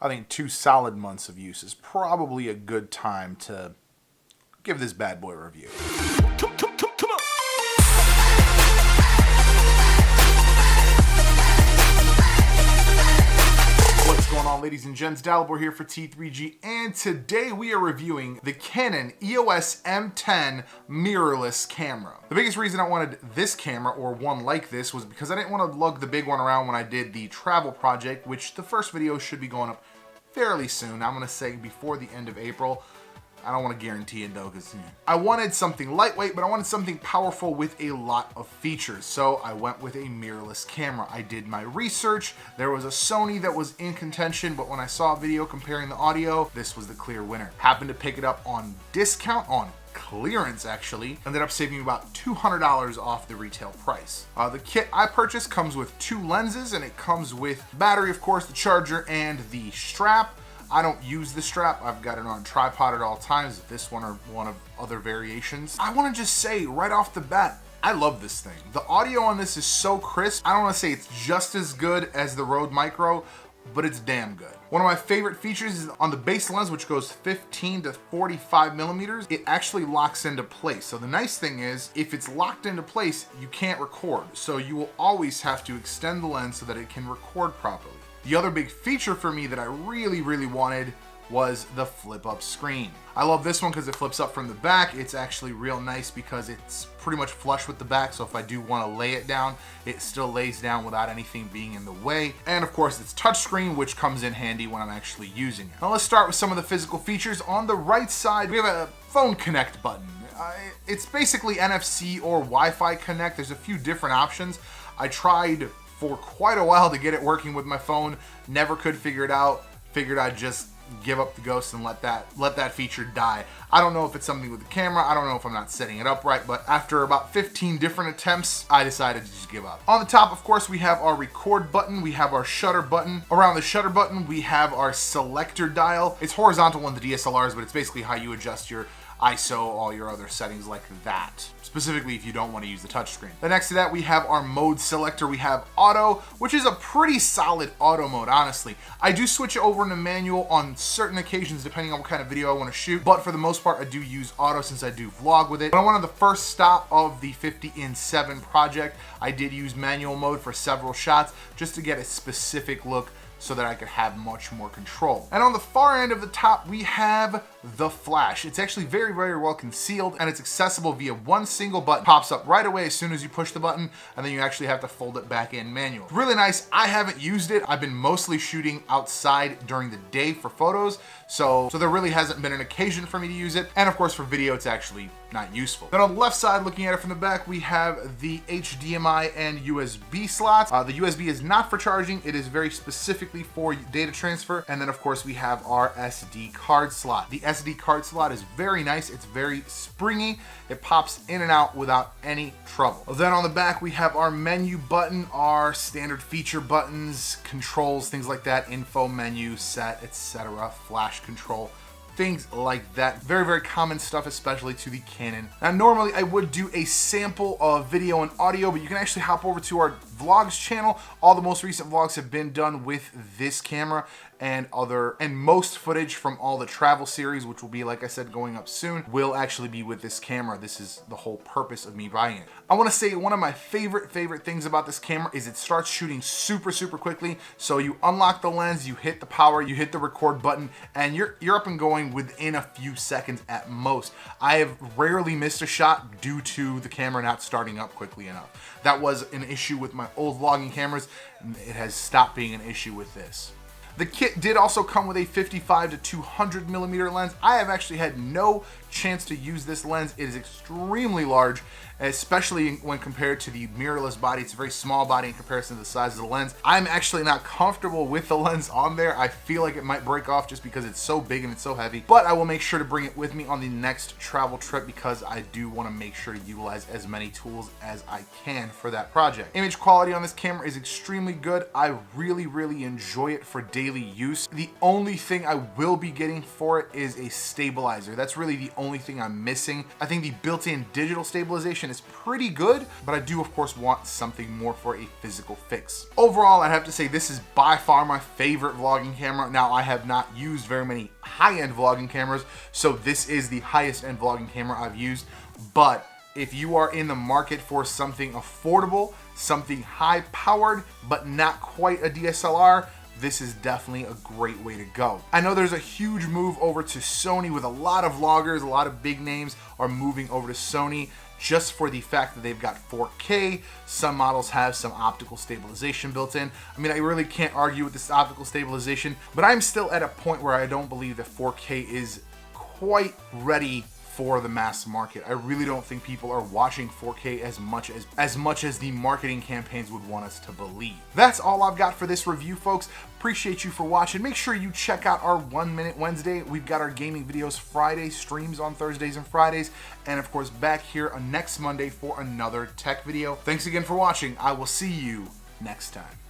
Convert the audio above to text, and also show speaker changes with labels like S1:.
S1: I think 2 solid months of use is probably a good time to give this bad boy a review. Come on. What's going on, ladies and gents? Dalibor here for T3G, and today we are reviewing the Canon EOS M10 Mirrorless Camera. The biggest reason I wanted this camera, or one like this, was because I didn't want to lug the big one around when I did the travel project, which the first video should be going up fairly soon. I'm going to say before the end of April. I don't want to guarantee it though, because I wanted something lightweight, but I wanted something powerful with a lot of features. So I went with a mirrorless camera. I did my research. There was a Sony that was in contention, but when I saw a video comparing the audio, this was the clear winner. Happened to pick it up on discount, on clearance actually. Ended up saving about $200 off the retail price. The kit I purchased comes with 2 lenses, and it comes with battery, of course, the charger, and the strap. I don't use the strap. I've got it on tripod at all times, this one or one of other variations. I want to just say right off the bat, I love this thing. The audio on this is so crisp. I don't want to say it's just as good as the Rode Micro, but it's damn good. One of my favorite features is on the base lens, which goes 15 to 45 millimeters, it actually locks into place. So the nice thing is, if it's locked into place, you can't record. So you will always have to extend the lens so that it can record properly. The other big feature for me that I really wanted was the flip up screen. I love this one because it flips up from the back. It's actually real nice because it's pretty much flush with the back, so if I do want to lay it down, it still lays down without anything being in the way. And of course it's touchscreen, which comes in handy when I'm actually using it. Now let's start with some of the physical features. On the right side, we have a phone connect button. It's basically NFC or Wi-Fi connect. There's a few different options. I tried for quite a while to get it working with my phone, never could figure it out. Figured I'd just give up the ghost and let that feature die. I don't know if it's something with the camera, I don't know if I'm not setting it up right, but after about 15 different attempts, I decided to just give up. On the top, of course, we have our record button, we have our shutter button. Around the shutter button, we have our selector dial. It's horizontal on the DSLRs, but it's basically how you adjust your ISO, all your other settings like that, specifically if you don't want to use the touchscreen. Then next to that, we have our mode selector. We have auto, which is a pretty solid auto mode, honestly. I do switch it over into manual on certain occasions depending on what kind of video I want to shoot, but for the most part I do use auto since I do vlog with it. When I went on the first stop of the 50-in-7 project, I did use manual mode for several shots just to get a specific look so that I could have much more control. And on the far end of the top, we have the flash. It's actually very well concealed, and it's accessible via one single button. Pops up right away as soon as you push the button, and then you actually have to fold it back in manual. Really nice. I haven't used it. I've been mostly shooting outside during the day for photos, so there really hasn't been an occasion for me to use it. And of course for video, it's actually not useful. Then on the left side, looking at it from the back, we have the HDMI and USB slots. The USB is not for charging. It is very specifically for data transfer. And then of course we have our SD card slot. The SD card slot is very nice. It's very springy. It pops in and out without any trouble. Then on the back, we have our menu button, our standard feature buttons, controls, things like that, info menu, set, etc., flash control, things like that. Very common stuff, especially to the Canon. Now normally I would do a sample of video and audio, but you can actually hop over to our vlogs channel. All the most recent vlogs have been done with this camera, and most footage from all the travel series, which will be, like I said, going up soon, will actually be with this camera. This is the whole purpose of me buying it. I want to say one of my favorite things about this camera is it starts shooting super quickly. So you unlock the lens, you hit the power, you hit the record button, and you're up and going within a few seconds at most. I have rarely missed a shot due to the camera not starting up quickly enough. That was an issue with my old vlogging cameras, and it has stopped being an issue with this. The kit did also come with a 55 to 200 millimeter lens. I have actually had no chance to use this lens. It is extremely large, especially when compared to the mirrorless body. It's a very small body in comparison to the size of the lens. I'm actually not comfortable with the lens on there. I feel like it might break off just because it's so big and it's so heavy, but I will make sure to bring it with me on the next travel trip because I do want to make sure to utilize as many tools as I can for that project. Image quality on this camera is extremely good. I really enjoy it for data daily use. The only thing I will be getting for it is a stabilizer. That's really the only thing I'm missing. I think the built-in digital stabilization is pretty good, but I do of course want something more for a physical fix. Overall, I'd have to say this is by far my favorite vlogging camera. Now, I have not used very many high-end vlogging cameras, so this is the highest end vlogging camera I've used. But if you are in the market for something affordable, something high powered, but not quite a DSLR, this is definitely a great way to go. I know there's a huge move over to Sony with a lot of vloggers, a lot of big names are moving over to Sony just for the fact that they've got 4K. Some models have some optical stabilization built in. I mean, I really can't argue with this optical stabilization, but I'm still at a point where I don't believe that 4K is quite ready for the mass market. I really don't think people are watching 4K as much as the marketing campaigns would want us to believe. That's all I've got for this review, folks. Appreciate you for watching. Make sure you check out our 1 Minute Wednesday. We've got our gaming videos Friday, streams on Thursdays and Fridays, and of course back here on next Monday for another tech video. Thanks again for watching. I will see you next time.